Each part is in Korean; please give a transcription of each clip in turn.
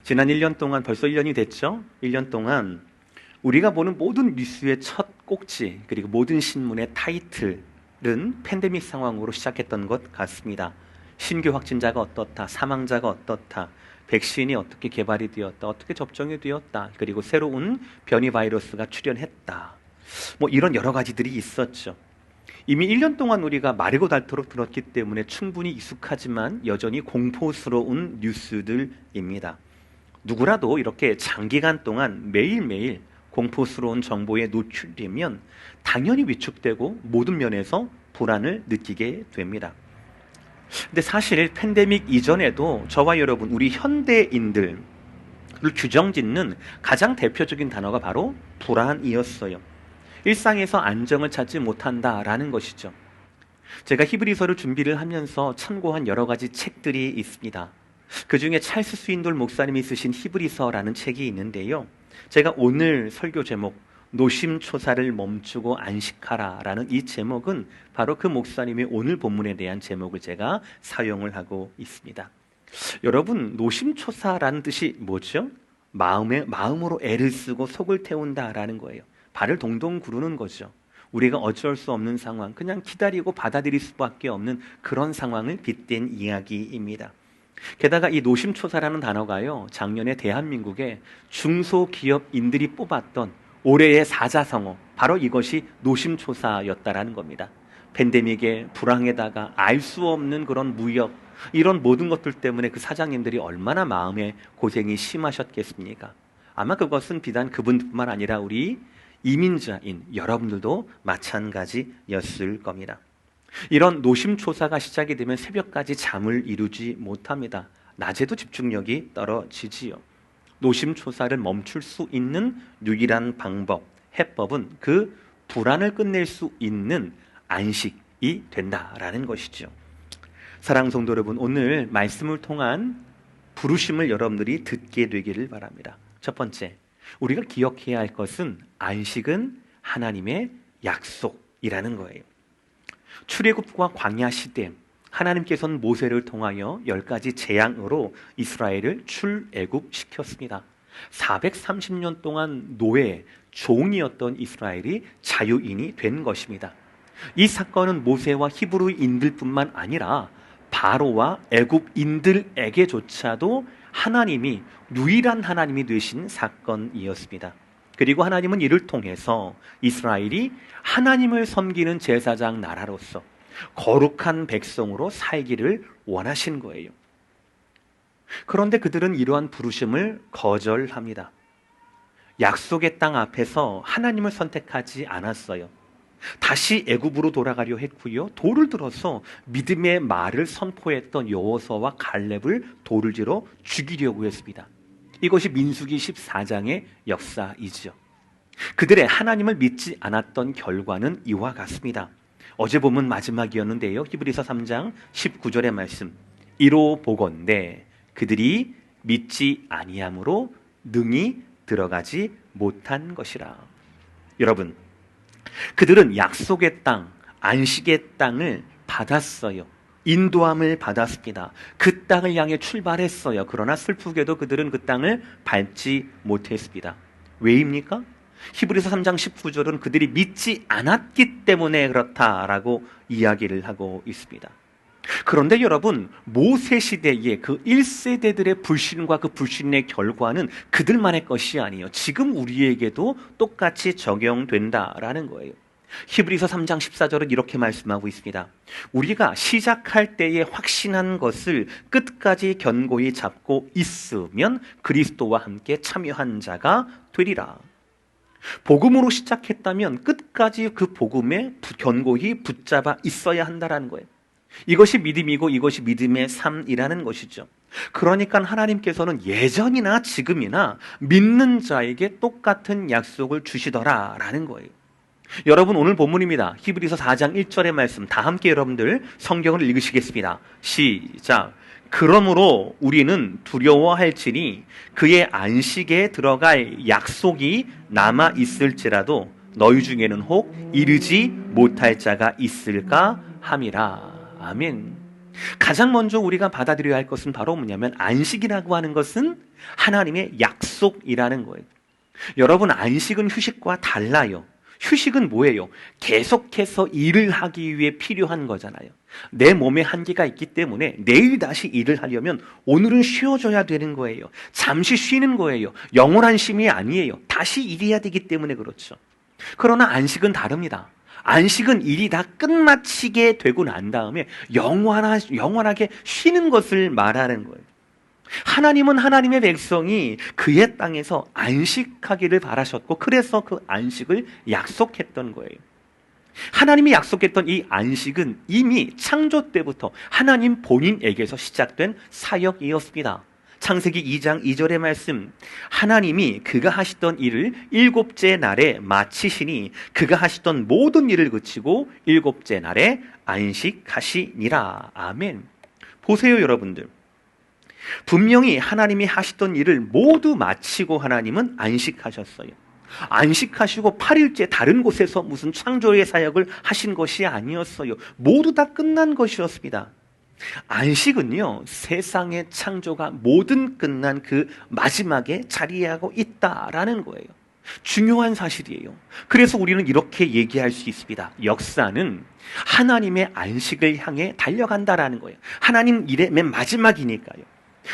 지난 1년 동안 벌써 1년이 됐죠? 1년 동안 우리가 보는 모든 뉴스의 첫 꼭지 그리고 모든 신문의 타이틀은 팬데믹 상황으로 시작했던 것 같습니다. 신규 확진자가 어떻다, 사망자가 어떻다, 백신이 어떻게 개발이 되었다, 어떻게 접종이 되었다, 그리고 새로운 변이 바이러스가 출현했다. 이런 여러 가지들이 있었죠. 이미 1년 동안 우리가 마르고 닳도록 들었기 때문에 충분히 익숙하지만 여전히 공포스러운 뉴스들입니다. 누구라도 이렇게 장기간 동안 매일매일 공포스러운 정보에 노출되면 당연히 위축되고 모든 면에서 불안을 느끼게 됩니다. 근데 사실 팬데믹 이전에도 저와 여러분, 우리 현대인들을 규정짓는 가장 대표적인 단어가 바로 불안이었어요. 일상에서 안정을 찾지 못한다라는 것이죠. 제가 히브리서를 준비를 하면서 참고한 여러 가지 책들이 있습니다. 그 중에 찰스 스윈돌 목사님이 쓰신 히브리서라는 책이 있는데요. 제가 오늘 설교 제목 노심초사를 멈추고 안식하라 라는 이 제목은 바로 그 목사님의 오늘 본문에 대한 제목을 제가 사용을 하고 있습니다. 여러분, 노심초사라는 뜻이 뭐죠? 마음으로 애를 쓰고 속을 태운다라는 거예요. 발을 동동 구르는 거죠. 우리가 어쩔 수 없는 상황, 그냥 기다리고 받아들일 수밖에 없는 그런 상황을 빗댄 이야기입니다. 게다가 이 노심초사라는 단어가요, 작년에 대한민국의 중소기업인들이 뽑았던 올해의 사자성어, 바로 이것이 노심초사였다라는 겁니다. 팬데믹의 불황에다가 알 수 없는 그런 무역, 이런 모든 것들 때문에 그 사장님들이 얼마나 마음에 고생이 심하셨겠습니까? 아마 그것은 비단 그분뿐만 아니라 우리 이민자인 여러분들도 마찬가지였을 겁니다. 이런 노심초사가 시작이 되면 새벽까지 잠을 이루지 못합니다. 낮에도 집중력이 떨어지지요. 노심초사를 멈출 수 있는 유일한 방법, 해법은 그 불안을 끝낼 수 있는 안식이 된다라는 것이죠. 사랑하는 성도 여러분, 오늘 말씀을 통한 부르심을 여러분들이 듣게 되기를 바랍니다. 첫 번째, 우리가 기억해야 할 것은 안식은 하나님의 약속이라는 거예요. 출애굽과 광야 시대, 하나님께서는 모세를 통하여 10가지 재앙으로 이스라엘을 출애굽시켰습니다. 430년 동안 노예, 종이었던 이스라엘이 자유인이 된 것입니다. 이 사건은 모세와 히브리인들뿐만 아니라 바로와 애굽인들에게조차도 하나님이 유일한 하나님이 되신 사건이었습니다. 그리고 하나님은 이를 통해서 이스라엘이 하나님을 섬기는 제사장 나라로서 거룩한 백성으로 살기를 원하신 거예요. 그런데 그들은 이러한 부르심을 거절합니다. 약속의 땅 앞에서 하나님을 선택하지 않았어요. 다시 애굽으로 돌아가려 했고요. 돌을 들어서 믿음의 말을 선포했던 여호수아와 갈렙을 돌을 들어 죽이려고 했습니다. 이것이 민수기 14장의 역사이죠. 그들의 하나님을 믿지 않았던 결과는 이와 같습니다. 어제 본문 마지막이었는데요. 히브리서 3장 19절의 말씀. 이로 보건대 그들이 믿지 아니함으로 능히 들어가지 못한 것이라. 여러분, 그들은 약속의 땅, 안식의 땅을 받았어요. 인도함을 받았습니다. 그 땅을 향해 출발했어요. 그러나 슬프게도 그들은 그 땅을 밟지 못했습니다. 왜입니까? 히브리서 3장 19절은 그들이 믿지 않았기 때문에 그렇다라고 이야기를 하고 있습니다. 그런데 여러분, 모세 시대의 그 1세대들의 불신과 그 불신의 결과는 그들만의 것이 아니에요. 지금 우리에게도 똑같이 적용된다라는 거예요. 히브리서 3장 14절은 이렇게 말씀하고 있습니다. 우리가 시작할 때에 확신한 것을 끝까지 견고히 잡고 있으면 그리스도와 함께 참여한 자가 되리라. 복음으로 시작했다면 끝까지 그 복음에 견고히 붙잡아 있어야 한다는 거예요. 이것이 믿음이고 이것이 믿음의 삶이라는 것이죠. 그러니까 하나님께서는 예전이나 지금이나 믿는 자에게 똑같은 약속을 주시더라라는 거예요. 여러분, 오늘 본문입니다. 히브리서 4장 1절의 말씀 다 함께 여러분들 성경을 읽으시겠습니다. 시작. 그러므로 우리는 두려워할지니 그의 안식에 들어갈 약속이 남아 있을지라도 너희 중에는 혹 이르지 못할 자가 있을까 함이라. 아멘. 가장 먼저 우리가 받아들여야 할 것은 바로 뭐냐면 안식이라고 하는 것은 하나님의 약속이라는 거예요. 여러분, 안식은 휴식과 달라요. 휴식은 뭐예요? 계속해서 일을 하기 위해 필요한 거잖아요. 내 몸에 한계가 있기 때문에 내일 다시 일을 하려면 오늘은 쉬어줘야 되는 거예요. 잠시 쉬는 거예요. 영원한 쉼이 아니에요. 다시 일해야 되기 때문에 그렇죠. 그러나 안식은 다릅니다. 안식은 일이 다 끝마치게 되고 난 다음에 영원하게 쉬는 것을 말하는 거예요. 하나님은 하나님의 백성이 그의 땅에서 안식하기를 바라셨고, 그래서 그 안식을 약속했던 거예요. 하나님이 약속했던 이 안식은 이미 창조 때부터 하나님 본인에게서 시작된 사역이었습니다. 창세기 2장 2절의 말씀, 하나님이 그가 하시던 일을 일곱째 날에 마치시니 그가 하시던 모든 일을 그치고 일곱째 날에 안식하시니라. 아멘. 보세요, 여러분들. 분명히 하나님이 하시던 일을 모두 마치고 하나님은 안식하셨어요. 안식하시고 8일째 다른 곳에서 무슨 창조의 사역을 하신 것이 아니었어요. 모두 다 끝난 것이었습니다. 안식은요, 세상의 창조가 모든 끝난 그 마지막에 자리하고 있다라는 거예요. 중요한 사실이에요. 그래서 우리는 이렇게 얘기할 수 있습니다. 역사는 하나님의 안식을 향해 달려간다라는 거예요. 하나님 일의 맨 마지막이니까요.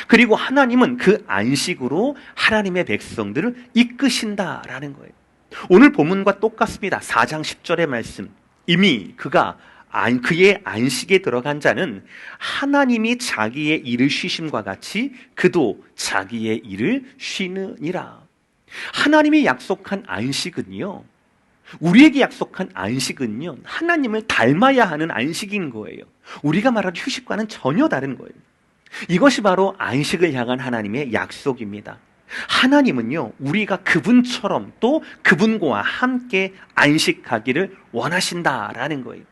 그리고 하나님은 그 안식으로 하나님의 백성들을 이끄신다라는 거예요. 오늘 본문과 똑같습니다. 4장 10절의 말씀. 이미 그의 안식에 들어간 자는 하나님이 자기의 일을 쉬심과 같이 그도 자기의 일을 쉬느니라. 하나님이 약속한 안식은요, 우리에게 약속한 안식은요, 하나님을 닮아야 하는 안식인 거예요. 우리가 말하는 휴식과는 전혀 다른 거예요. 이것이 바로 안식을 향한 하나님의 약속입니다. 하나님은요, 우리가 그분처럼 또 그분과 함께 안식하기를 원하신다라는 거예요.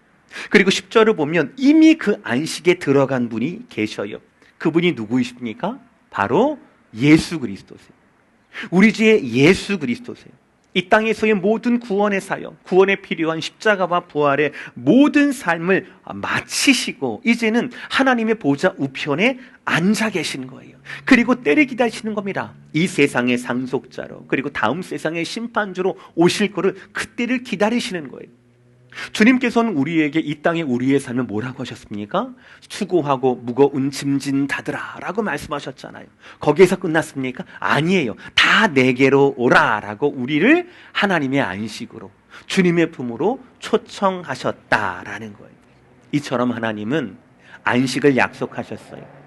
그리고 10절을 보면 이미 그 안식에 들어간 분이 계셔요. 그분이 누구이십니까? 바로 예수 그리스도세요. 우리 주의 예수 그리스도세요. 이 땅에서의 모든 구원의 사역, 구원에 필요한 십자가와 부활의 모든 삶을 마치시고 이제는 하나님의 보좌 우편에 앉아 계신 거예요. 그리고 때를 기다리시는 겁니다. 이 세상의 상속자로, 그리고 다음 세상의 심판주로 오실 거를, 그때를 기다리시는 거예요. 주님께서는 우리에게 이 땅에 우리의 삶을 뭐라고 하셨습니까? 수고하고 무거운 짐진 다들아 라고 말씀하셨잖아요. 거기에서 끝났습니까? 아니에요. 다 내게로 오라 라고 우리를 하나님의 안식으로, 주님의 품으로 초청하셨다라는 거예요. 이처럼 하나님은 안식을 약속하셨어요.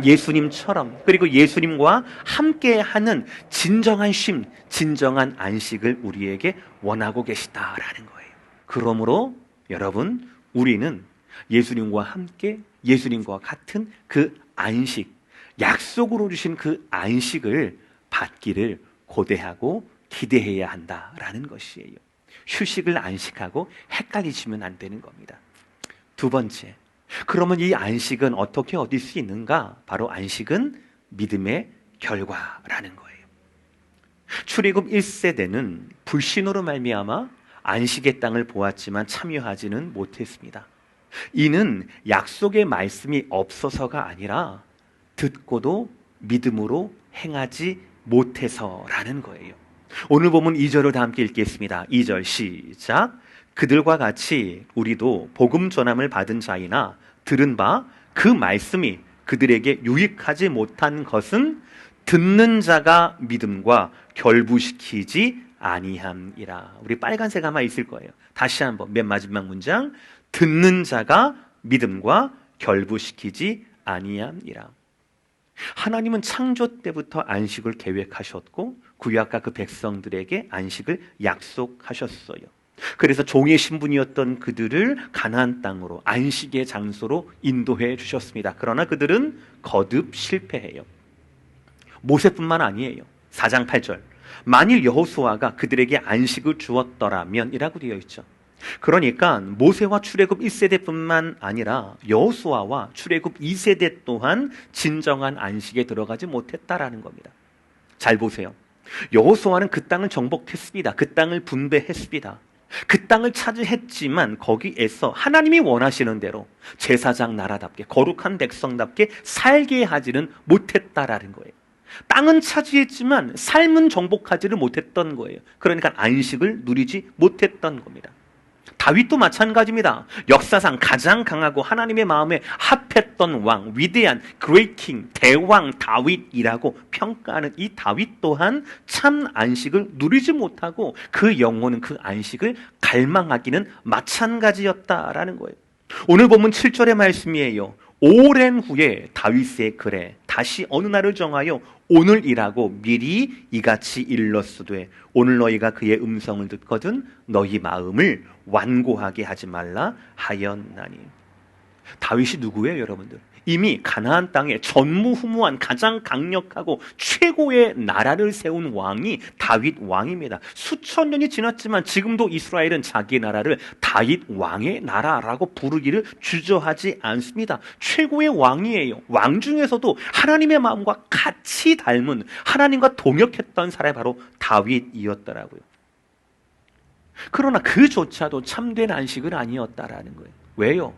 예수님처럼, 그리고 예수님과 함께하는 진정한 쉼, 진정한 안식을 우리에게 원하고 계시다라는 거예요. 그러므로 여러분, 우리는 예수님과 함께, 예수님과 같은 그 안식, 약속으로 주신 그 안식을 받기를 고대하고 기대해야 한다라는 것이에요. 휴식을 안식하고 헷갈리시면 안 되는 겁니다. 두 번째, 그러면 이 안식은 어떻게 얻을 수 있는가? 바로 안식은 믿음의 결과라는 거예요. 출애굽 1세대는 불신으로 말미암아 안식의 땅을 보았지만 참여하지는 못했습니다. 이는 약속의 말씀이 없어서가 아니라 듣고도 믿음으로 행하지 못해서라는 거예요. 오늘 보면 2절을 다 함께 읽겠습니다. 2절 시작. 그들과 같이 우리도 복음 전함을 받은 자이나 들은 바 그 말씀이 그들에게 유익하지 못한 것은 듣는 자가 믿음과 결부시키지 아니함이라. 우리 빨간색 아마 있을 거예요. 다시 한번 맨 마지막 문장. 듣는 자가 믿음과 결부시키지 아니함이라. 하나님은 창조 때부터 안식을 계획하셨고 구약과 그 백성들에게 안식을 약속하셨어요. 그래서 종의 신분이었던 그들을 가나안 땅으로, 안식의 장소로 인도해 주셨습니다. 그러나 그들은 거듭 실패해요. 모세뿐만 아니에요. 4장 8절. 만일 여호수아가 그들에게 안식을 주었더라면 이라고 되어 있죠. 그러니까 모세와 출애굽 1세대뿐만 아니라 여호수아와 출애굽 2세대 또한 진정한 안식에 들어가지 못했다라는 겁니다. 잘 보세요. 여호수아는 그 땅을 정복했습니다. 그 땅을 분배했습니다. 그 땅을 차지했지만 거기에서 하나님이 원하시는 대로 제사장 나라답게 거룩한 백성답게 살게 하지는 못했다라는 거예요. 땅은 차지했지만 삶은 정복하지를 못했던 거예요. 그러니까 안식을 누리지 못했던 겁니다. 다윗도 마찬가지입니다. 역사상 가장 강하고 하나님의 마음에 합했던 왕, 위대한 Great King, 대왕 다윗이라고 평가하는 이 다윗 또한 참 안식을 누리지 못하고 그 영혼은 그 안식을 갈망하기는 마찬가지였다라는 거예요. 오늘 본문 7절의 말씀이에요. 오랜 후에 다윗의 글에 다시 어느 날을 정하여 오늘이라고 미리 이같이 일렀으되 오늘 너희가 그의 음성을 듣거든 너희 마음을 완고하게 하지 말라 하였나니. 다윗이 누구예요, 여러분들? 이미 가나안 땅에 전무후무한 가장 강력하고 최고의 나라를 세운 왕이 다윗 왕입니다. 수천 년이 지났지만 지금도 이스라엘은 자기 나라를 다윗 왕의 나라라고 부르기를 주저하지 않습니다. 최고의 왕이에요. 왕 중에서도 하나님의 마음과 같이 닮은, 하나님과 동역했던 사람이 바로 다윗이었더라고요. 그러나 그조차도 참된 안식은 아니었다라는 거예요. 왜요?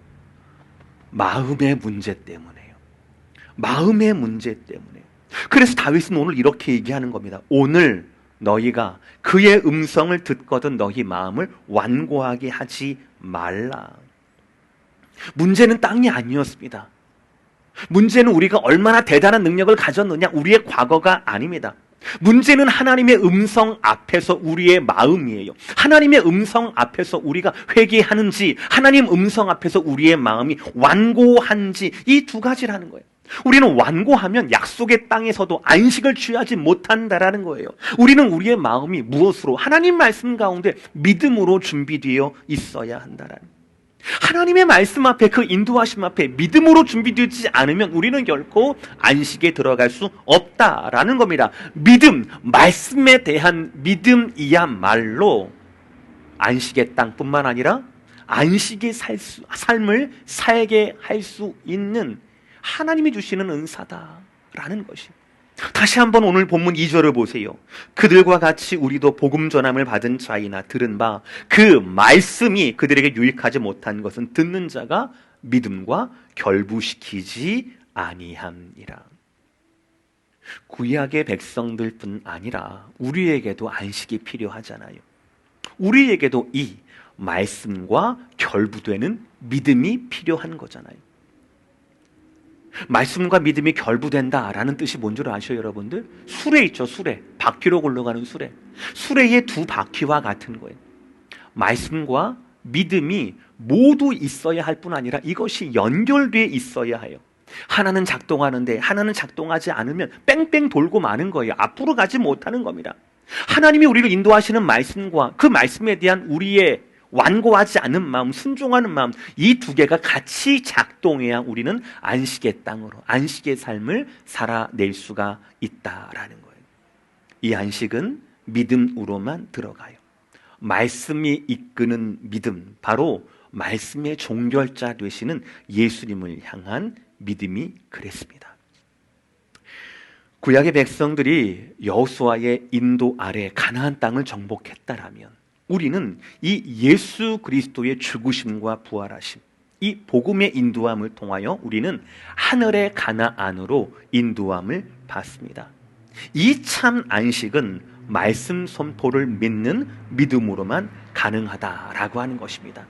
마음의 문제 때문에요. 마음의 문제 때문에. 그래서 다윗은 오늘 이렇게 얘기하는 겁니다. 오늘 너희가 그의 음성을 듣거든 너희 마음을 완고하게 하지 말라. 문제는 땅이 아니었습니다. 문제는 우리가 얼마나 대단한 능력을 가졌느냐, 우리의 과거가 아닙니다. 문제는 하나님의 음성 앞에서 우리의 마음이에요. 하나님의 음성 앞에서 우리가 회개하는지, 하나님 음성 앞에서 우리의 마음이 완고한지, 이 두 가지라는 거예요. 우리는 완고하면 약속의 땅에서도 안식을 취하지 못한다라는 거예요. 우리는 우리의 마음이 무엇으로? 하나님 말씀 가운데 믿음으로 준비되어 있어야 한다라는 거예요. 하나님의 말씀 앞에, 그 인도하심 앞에 믿음으로 준비되지 않으면 우리는 결코 안식에 들어갈 수 없다라는 겁니다. 믿음, 말씀에 대한 믿음이야말로 안식의 땅뿐만 아니라 안식의 삶을 살게 할 수 있는 하나님이 주시는 은사다라는 것입니다. 다시 한번 오늘 본문 2절을 보세요. 그들과 같이 우리도 복음 전함을 받은 자이나 들은 바 그 말씀이 그들에게 유익하지 못한 것은 듣는 자가 믿음과 결부시키지 아니함이라. 구약의 백성들뿐 아니라 우리에게도 안식이 필요하잖아요. 우리에게도 이 말씀과 결부되는 믿음이 필요한 거잖아요. 말씀과 믿음이 결부된다라는 뜻이 뭔 줄 아셔요, 여러분들? 수레 있죠, 수레. 바퀴로 굴러가는 수레. 수레의 두 바퀴와 같은 거예요. 말씀과 믿음이 모두 있어야 할 뿐 아니라 이것이 연결되어 있어야 해요. 하나는 작동하는데 하나는 작동하지 않으면 뺑뺑 돌고 마는 거예요. 앞으로 가지 못하는 겁니다. 하나님이 우리를 인도하시는 말씀과 그 말씀에 대한 우리의 완고하지 않은 마음, 순종하는 마음, 이 두 개가 같이 작동해야 우리는 안식의 땅으로, 안식의 삶을 살아낼 수가 있다라는 거예요. 이 안식은 믿음으로만 들어가요. 말씀이 이끄는 믿음, 바로 말씀의 종결자 되시는 예수님을 향한 믿음이 그랬습니다. 구약의 백성들이 여호수아의 인도 아래 가나안 땅을 정복했다라면 우리는 이 예수 그리스도의 죽으심과 부활하심, 이 복음의 인도함을 통하여 우리는 하늘의 가나안으로 인도함을 받습니다. 이 참 안식은 말씀 선포를 믿는 믿음으로만 가능하다라고 하는 것입니다.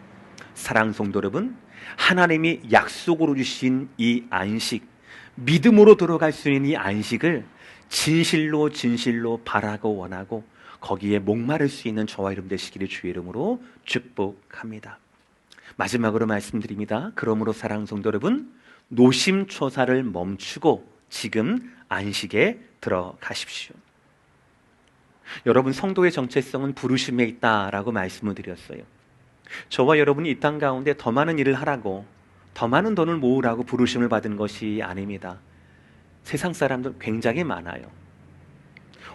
사랑하는 성도 여러분, 하나님이 약속으로 주신 이 안식, 믿음으로 들어갈 수 있는 이 안식을 진실로 바라고 원하고 거기에 목마를 수 있는 저와 여러분 되시기를 주의 이름으로 축복합니다. 마지막으로 말씀드립니다. 그러므로 사랑하는 성도 여러분, 노심초사를 멈추고 지금 안식에 들어가십시오. 여러분, 성도의 정체성은 부르심에 있다라고 말씀을 드렸어요. 저와 여러분이 이 땅 가운데 더 많은 일을 하라고, 더 많은 돈을 모으라고 부르심을 받은 것이 아닙니다. 세상 사람들 굉장히 많아요.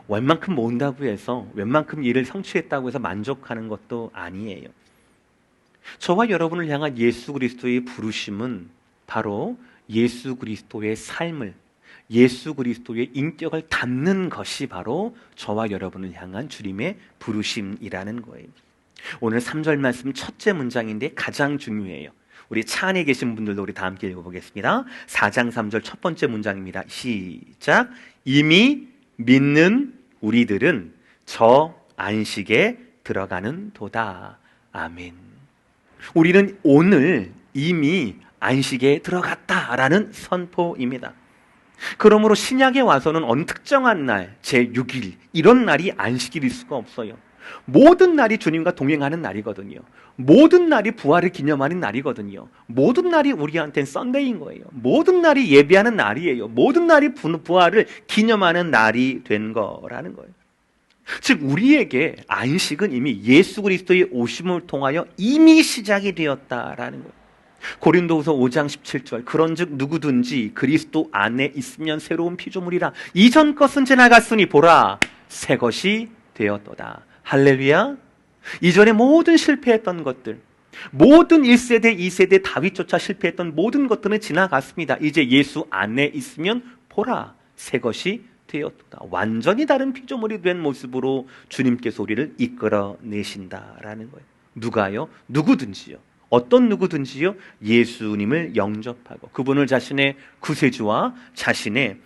웬만큼 모은다고 해서, 웬만큼 일을 성취했다고 해서 만족하는 것도 아니에요. 저와 여러분을 향한 예수 그리스도의 부르심은 바로 예수 그리스도의 삶을, 예수 그리스도의 인격을 담는 것이 바로 저와 여러분을 향한 주님의 부르심이라는 거예요. 오늘 3절 말씀 첫째 문장인데 가장 중요해요. 우리 차 안에 계신 분들도 우리 다 함께 읽어보겠습니다. 4장 3절 첫 번째 문장입니다. 시작. 이미 믿는 우리들은 저 안식에 들어가는 도다. 아멘. 우리는 오늘 이미 안식에 들어갔다라는 선포입니다. 그러므로 신약에 와서는 어느 특정한 날, 제6일 이런 날이 안식일일 수가 없어요. 모든 날이 주님과 동행하는 날이거든요. 모든 날이 부활을 기념하는 날이거든요. 모든 날이 우리한테는 썬데이인 거예요. 모든 날이 예배하는 날이에요. 모든 날이 부활을 기념하는 날이 된 거라는 거예요. 즉 우리에게 안식은 이미 예수 그리스도의 오심을 통하여 이미 시작이 되었다라는 거예요. 고린도후서 5장 17절 그런즉 누구든지 그리스도 안에 있으면 새로운 피조물이라 이전 것은 지나갔으니 보라 새 것이 되었도다. 할렐루야. 이전에 모든 실패했던 것들, 모든 1세대 2세대 다윗조차 실패했던 모든 것들은 지나갔습니다. 이제 예수 안에 있으면 보라 새 것이 되었도다. 완전히 다른 피조물이 된 모습으로 주님께서 우리를 이끌어내신다라는 거예요. 누가요? 누구든지요. 어떤 누구든지요? 예수님을 영접하고 그분을 자신의 구세주와 자신의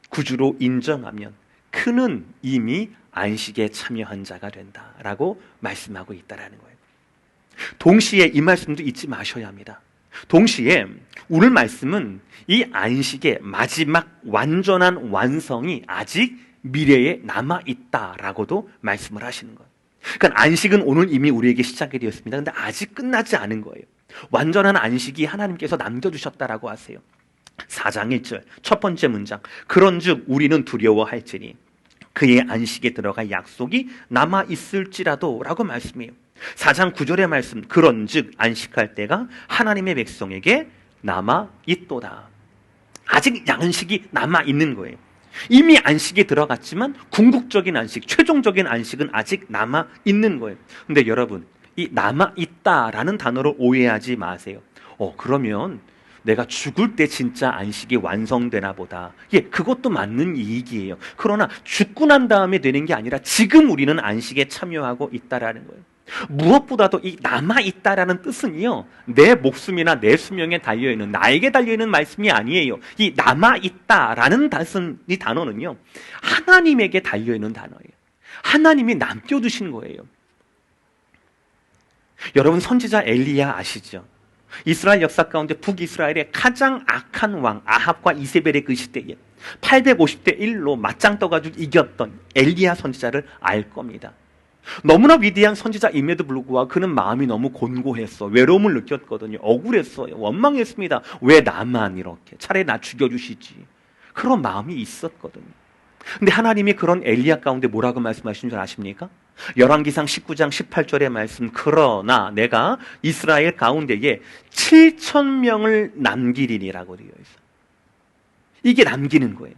구주로 인정하면 그는 이미 안식에 참여한 자가 된다라고 말씀하고 있다라는 거예요. 동시에 이 말씀도 잊지 마셔야 합니다. 동시에 오늘 말씀은 이 안식의 마지막 완전한 완성이 아직 미래에 남아있다라고도 말씀을 하시는 거예요. 그러니까 안식은 오늘 이미 우리에게 시작이 되었습니다. 근데 아직 끝나지 않은 거예요. 완전한 안식이 하나님께서 남겨두셨다라고 하세요. 4장 1절 첫 번째 문장 그런즉 우리는 두려워할지니 그의 안식에 들어갈 약속이 남아있을지라도 라고 말씀해요. 4장 9절의 말씀 그런즉 안식할 때가 하나님의 백성에게 남아있도다. 아직 안식이 남아있는 거예요. 이미 안식에 들어갔지만 궁극적인 안식, 최종적인 안식은 아직 남아있는 거예요. 근데 여러분 이 남아있다라는 단어를 오해하지 마세요. 그러면 내가 죽을 때 진짜 안식이 완성되나 보다. 예, 그것도 맞는 이익이에요. 그러나 죽고 난 다음에 되는 게 아니라 지금 우리는 안식에 참여하고 있다라는 거예요. 무엇보다도 이 남아있다라는 뜻은요, 내 목숨이나 내 수명에 달려있는, 나에게 달려있는 말씀이 아니에요. 이 남아있다라는 이 단어는요, 하나님에게 달려있는 단어예요. 하나님이 남겨두신 거예요. 여러분 선지자 엘리야 아시죠? 이스라엘 역사 가운데 북이스라엘의 가장 악한 왕 아합과 이세벨의 그 시대에 850대 1로 맞짱 떠가지고 이겼던 엘리야 선지자를 알 겁니다. 너무나 위대한 선지자임에도 불구하고 그는 마음이 너무 곤고했어. 외로움을 느꼈거든요. 억울했어요. 원망했습니다. 왜 나만 이렇게 차라리 나 죽여주시지. 그런 마음이 있었거든요. 근데 하나님이 그런 엘리야 가운데 뭐라고 말씀하시는 줄 아십니까? 열왕기상 19장 18절의 말씀 그러나 내가 이스라엘 가운데에 7,000명을 남기리니라고 되어 있어요. 이게 남기는 거예요.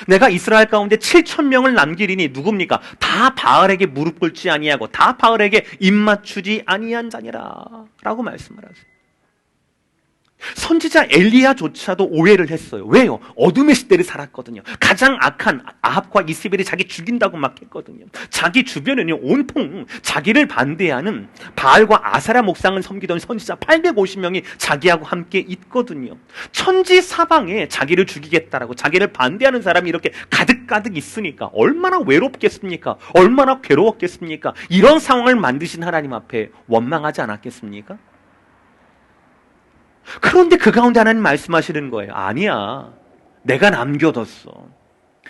내가 이스라엘 가운데 7,000명을 남기리니 누굽니까? 다 바알에게 무릎 꿇지 아니하고 다 바알에게 입맞추지 아니한 자니라 라고 말씀을 하세요. 선지자 엘리야조차도 오해를 했어요. 왜요? 어둠의 시대를 살았거든요. 가장 악한 아합과 이세벨이 자기 죽인다고 막 했거든요. 자기 주변에는 온통 자기를 반대하는 바알과 아세라 목상을 섬기던 선지자 850명이 자기하고 함께 있거든요. 천지 사방에 자기를 죽이겠다라고 자기를 반대하는 사람이 이렇게 가득가득 있으니까 얼마나 외롭겠습니까? 얼마나 괴로웠겠습니까? 이런 상황을 만드신 하나님 앞에 원망하지 않았겠습니까? 그런데 그 가운데 하나님 말씀하시는 거예요. 아니야. 내가 남겨뒀어.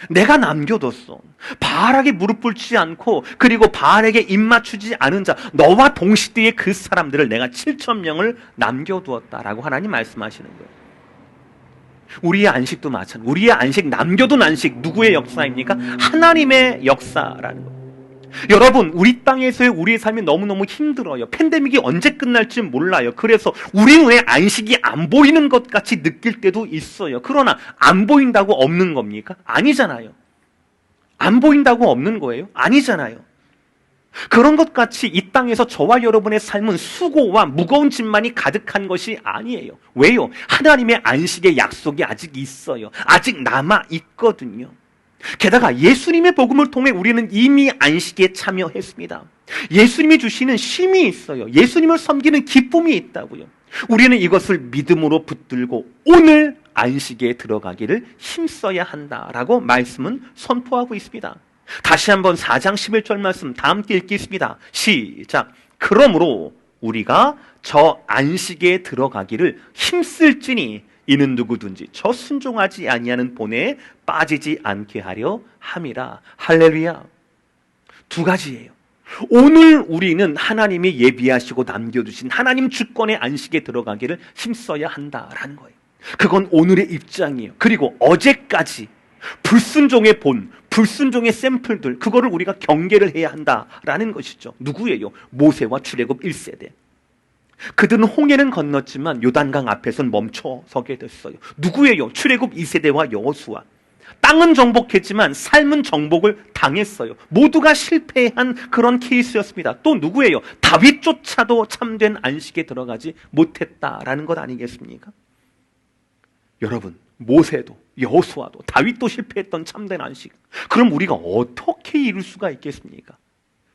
내가 남겨뒀어. 바알에게 무릎 꿇지 않고 그리고 바알에게 입맞추지 않은 자 너와 동시대의 그 사람들을 내가 7,000명을 남겨두었다라고 하나님 말씀하시는 거예요. 우리의 안식도 마찬가지. 우리의 안식, 남겨둔 안식 누구의 역사입니까? 하나님의 역사라는 거예요. 여러분 우리 땅에서의 우리의 삶이 너무너무 힘들어요. 팬데믹이 언제 끝날지 몰라요. 그래서 우리는 왜 안식이 안 보이는 것 같이 느낄 때도 있어요. 그러나 안 보인다고 없는 겁니까? 아니잖아요. 안 보인다고 없는 거예요? 아니잖아요. 그런 것 같이 이 땅에서 저와 여러분의 삶은 수고와 무거운 짐만이 가득한 것이 아니에요. 왜요? 하나님의 안식의 약속이 아직 있어요. 아직 남아 있거든요. 게다가 예수님의 복음을 통해 우리는 이미 안식에 참여했습니다. 예수님이 주시는 쉼이 있어요. 예수님을 섬기는 기쁨이 있다고요. 우리는 이것을 믿음으로 붙들고 오늘 안식에 들어가기를 힘써야 한다라고 말씀은 선포하고 있습니다. 다시 한번 4장 11절 말씀 다 함께 읽겠습니다. 시작. 그러므로 우리가 저 안식에 들어가기를 힘쓸지니 이는 누구든지 저 순종하지 아니하는 본에 빠지지 않게 하려 함이라. 할렐루야. 두 가지예요. 오늘 우리는 하나님이 예비하시고 남겨두신 하나님 주권의 안식에 들어가기를 힘써야 한다라는 거예요. 그건 오늘의 입장이에요. 그리고 어제까지 불순종의 본, 불순종의 샘플들, 그거를 우리가 경계를 해야 한다라는 것이죠. 누구예요? 모세와 출애굽 1세대. 그들은 홍해는 건넜지만 요단강 앞에선 멈춰 서게 됐어요. 누구예요? 출애굽 2세대와 여호수아. 땅은 정복했지만 삶은 정복을 당했어요. 모두가 실패한 그런 케이스였습니다. 또 누구예요? 다윗조차도 참된 안식에 들어가지 못했다라는 것 아니겠습니까? 여러분, 모세도 여호수아도 다윗도 실패했던 참된 안식. 그럼 우리가 어떻게 이룰 수가 있겠습니까?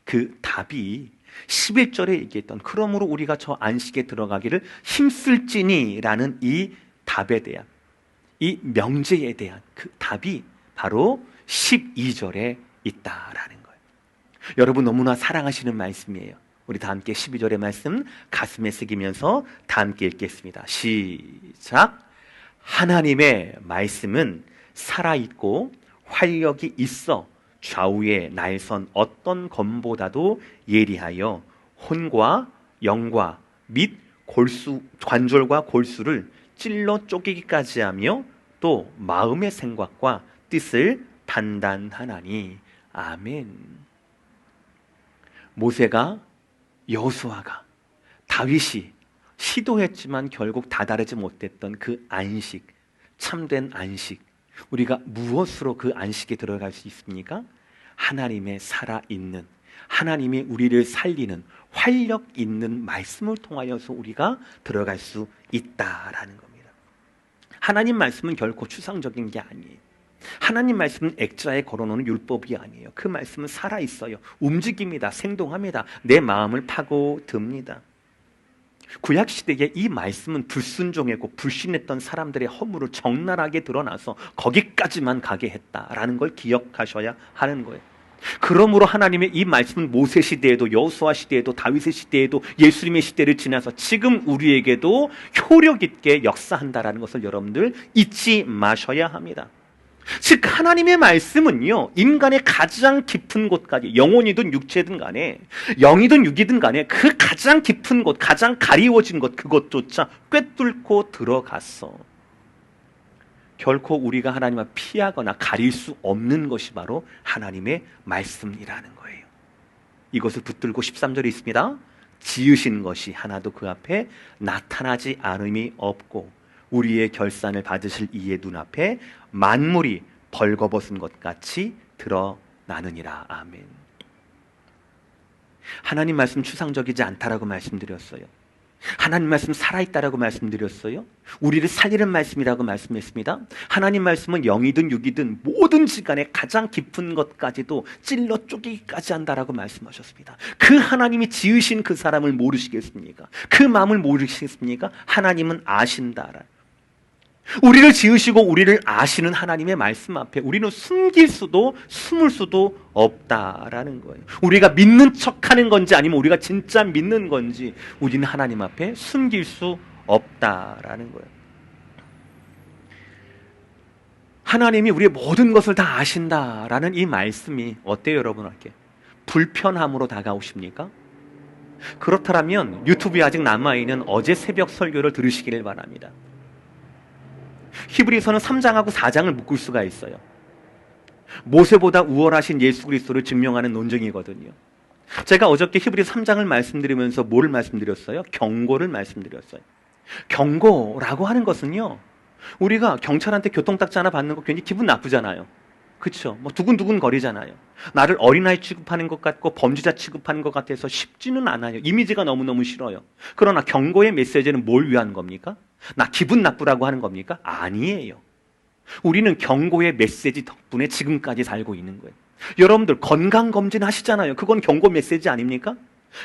그 답이 11절에 얘기했던 그러므로 우리가 저 안식에 들어가기를 힘쓸지니 라는 이 답에 대한, 이 명제에 대한 그 답이 바로 12절에 있다라는 거예요. 여러분 너무나 사랑하시는 말씀이에요. 우리 다 함께 12절의 말씀 가슴에 새기면서 다 함께 읽겠습니다. 시작. 하나님의 말씀은 살아있고 활력이 있어 좌우에 날선 어떤 검보다도 예리하여 혼과 영과 및 관절과 골수를 찔러 쪼개기까지 하며 또 마음의 생각과 뜻을 판단하나니. 아멘. 모세가, 여호수아가, 다윗이 시도했지만 결국 다다르지 못했던 그 안식, 참된 안식, 우리가 무엇으로 그 안식에 들어갈 수 있습니까? 하나님의 살아있는, 하나님이 우리를 살리는 활력 있는 말씀을 통하여서 우리가 들어갈 수 있다라는 겁니다. 하나님 말씀은 결코 추상적인 게 아니에요. 하나님 말씀은 액자에 걸어놓은 율법이 아니에요. 그 말씀은 살아있어요. 움직입니다. 생동합니다. 내 마음을 파고듭니다. 구약시대에 이 말씀은 불순종했고 불신했던 사람들의 허물을 적나라하게 드러나서 거기까지만 가게 했다라는 걸 기억하셔야 하는 거예요. 그러므로 하나님의 이 말씀은 모세 시대에도 여호수아 시대에도 다윗의 시대에도 예수님의 시대를 지나서 지금 우리에게도 효력 있게 역사한다라는 것을 여러분들 잊지 마셔야 합니다. 즉 하나님의 말씀은요, 인간의 가장 깊은 곳까지, 영혼이든 육체든 간에, 영이든 육이든 간에 그 가장 깊은 곳, 가장 가리워진 곳, 그것조차 꿰뚫고 들어갔어. 결코 우리가 하나님 앞 피하거나 가릴 수 없는 것이 바로 하나님의 말씀이라는 거예요. 이것을 붙들고 13절에 있습니다. 지으신 것이 하나도 그 앞에 나타나지 않음이 없고 우리의 결산을 받으실 이의 눈앞에 만물이 벌거벗은 것 같이 드러나느니라. 아멘. 하나님 말씀 추상적이지 않다라고 말씀드렸어요. 하나님 말씀 살아있다라고 말씀드렸어요. 우리를 살리는 말씀이라고 말씀했습니다. 하나님 말씀은 영이든 육이든 뭐든지 간에 가장 깊은 것까지도 찔러 쪼개기까지 한다라고 말씀하셨습니다. 그 하나님이 지으신 그 사람을 모르시겠습니까? 그 마음을 모르시겠습니까? 하나님은 아신다라. 우리를 지으시고 우리를 아시는 하나님의 말씀 앞에 우리는 숨길 수도 숨을 수도 없다라는 거예요. 우리가 믿는 척하는 건지 아니면 우리가 진짜 믿는 건지 우리는 하나님 앞에 숨길 수 없다라는 거예요. 하나님이 우리의 모든 것을 다 아신다라는 이 말씀이 어때요, 여러분에게? 불편함으로 다가오십니까? 그렇다면 유튜브에 아직 남아있는 어제 새벽 설교를 들으시기를 바랍니다. 히브리서는 3장하고 4장을 묶을 수가 있어요. 모세보다 우월하신 예수 그리스도를 증명하는 논증이거든요. 제가 어저께 히브리서 3장을 말씀드리면서 뭐를 말씀드렸어요? 경고를 말씀드렸어요. 경고라고 하는 것은요, 우리가 경찰한테 교통딱지 하나 받는 거 괜히 기분 나쁘잖아요. 그렇죠? 뭐 두근두근 거리잖아요. 나를 어린아이 취급하는 것 같고 범죄자 취급하는 것 같아서 쉽지는 않아요. 이미지가 너무너무 싫어요. 그러나 경고의 메시지는 뭘 위한 겁니까? 나 기분 나쁘라고 하는 겁니까? 아니에요. 우리는 경고의 메시지 덕분에 지금까지 살고 있는 거예요. 여러분들 건강검진 하시잖아요. 그건 경고 메시지 아닙니까?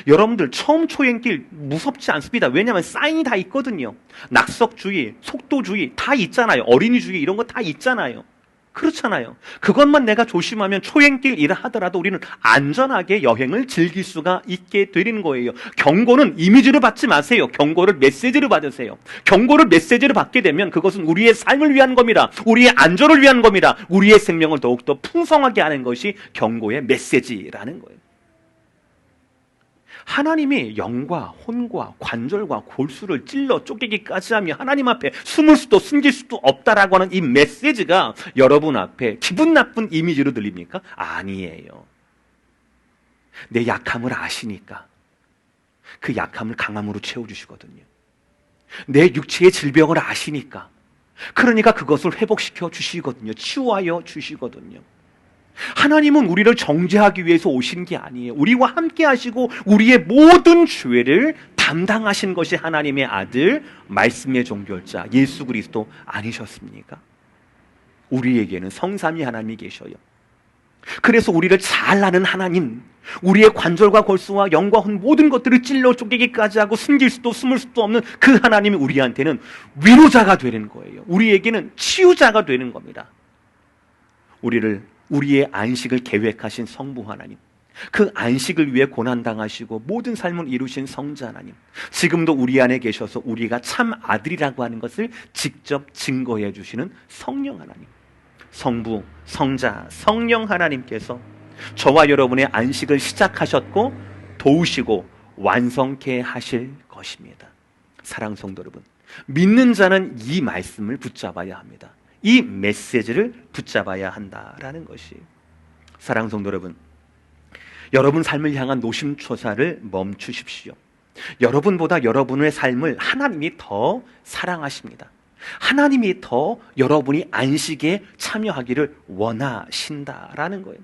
여러분들 처음 초행길 무섭지 않습니다. 왜냐하면 사인이 다 있거든요. 낙석주의, 속도주의 다 있잖아요. 어린이주의 이런 거 다 있잖아요. 그렇잖아요. 그것만 내가 조심하면 초행길이라 하더라도 우리는 안전하게 여행을 즐길 수가 있게 되는 거예요. 경고는 이미지로 받지 마세요. 경고를 메시지로 받으세요. 경고를 메시지로 받게 되면 그것은 우리의 삶을 위한 겁니다. 우리의 안전을 위한 겁니다. 우리의 생명을 더욱더 풍성하게 하는 것이 경고의 메시지라는 거예요. 하나님이 영과 혼과 관절과 골수를 찔러 쪼개기까지 하며 하나님 앞에 숨을 수도 숨길 수도 없다라고 하는 이 메시지가 여러분 앞에 기분 나쁜 이미지로 들립니까? 아니에요. 내 약함을 아시니까 그 약함을 강함으로 채워주시거든요. 내 육체의 질병을 아시니까 그러니까 그것을 회복시켜 주시거든요. 치유하여 주시거든요. 하나님은 우리를 정죄하기 위해서 오신 게 아니에요. 우리와 함께 하시고 우리의 모든 죄를 담당하신 것이 하나님의 아들, 말씀의 종결자 예수 그리스도 아니셨습니까? 우리에게는 성삼위 하나님이 계셔요. 그래서 우리를 잘 아는 하나님, 우리의 관절과 골수와 영과 혼 모든 것들을 찔러 쪼개기까지 하고 숨길 수도 숨을 수도 없는 그 하나님이 우리한테는 위로자가 되는 거예요. 우리에게는 치유자가 되는 겁니다. 우리의 안식을 계획하신 성부 하나님, 그 안식을 위해 고난당하시고 모든 삶을 이루신 성자 하나님, 지금도 우리 안에 계셔서 우리가 참 아들이라고 하는 것을 직접 증거해 주시는 성령 하나님, 성부, 성자, 성령 하나님께서 저와 여러분의 안식을 시작하셨고 도우시고 완성케 하실 것입니다. 사랑하는 성도 여러분, 믿는 자는 이 말씀을 붙잡아야 합니다. 이 메시지를 붙잡아야 한다라는 것이. 사랑하는 성도 여러분, 여러분 삶을 향한 노심초사를 멈추십시오. 여러분보다 여러분의 삶을 하나님이 더 사랑하십니다. 하나님이 더 여러분이 안식에 참여하기를 원하신다라는 거예요.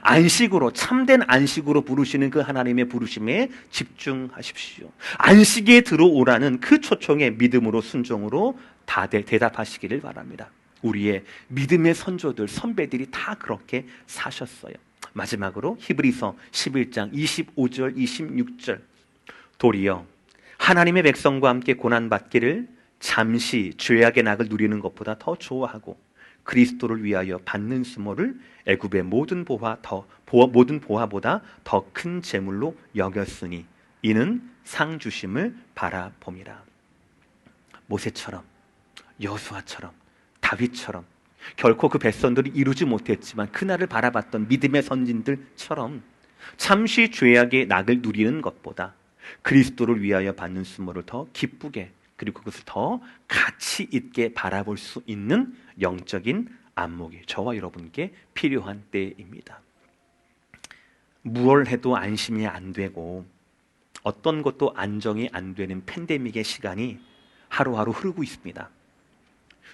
안식으로, 참된 안식으로 부르시는 그 하나님의 부르심에 집중하십시오. 안식에 들어오라는 그 초청에 믿음으로 순종으로 다 대답하시기를 바랍니다. 우리의 믿음의 선조들, 선배들이 다 그렇게 사셨어요. 마지막으로 히브리서 11장 25절 26절, 도리어 하나님의 백성과 함께 고난받기를 잠시 죄악의 낙을 누리는 것보다 더 좋아하고 그리스도를 위하여 받는 수모를 애굽의 모든 보화보다 더 큰 재물로 여겼으니 이는 상 주심을 바라봄이라. 모세처럼, 여호수아처럼, 다윗처럼 결코 그 백성들이 이루지 못했지만 그날을 바라봤던 믿음의 선진들처럼 잠시 죄악의 낙을 누리는 것보다 그리스도를 위하여 받는 수모를 더 기쁘게, 그리고 그것을 더 가치 있게 바라볼 수 있는 영적인 안목이 저와 여러분께 필요한 때입니다. 무얼 해도 안심이 안 되고 어떤 것도 안정이 안 되는 팬데믹의 시간이 하루하루 흐르고 있습니다.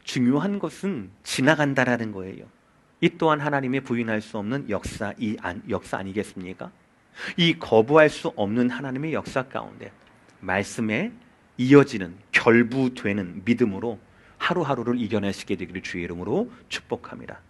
중요한 것은 지나간다라는 거예요. 이 또한 하나님의 부인할 수 없는 역사 아니겠습니까? 이 거부할 수 없는 하나님의 역사 가운데 말씀에 이어지는 결부되는 믿음으로 하루하루를 이겨내시게 되기를 주의 이름으로 축복합니다.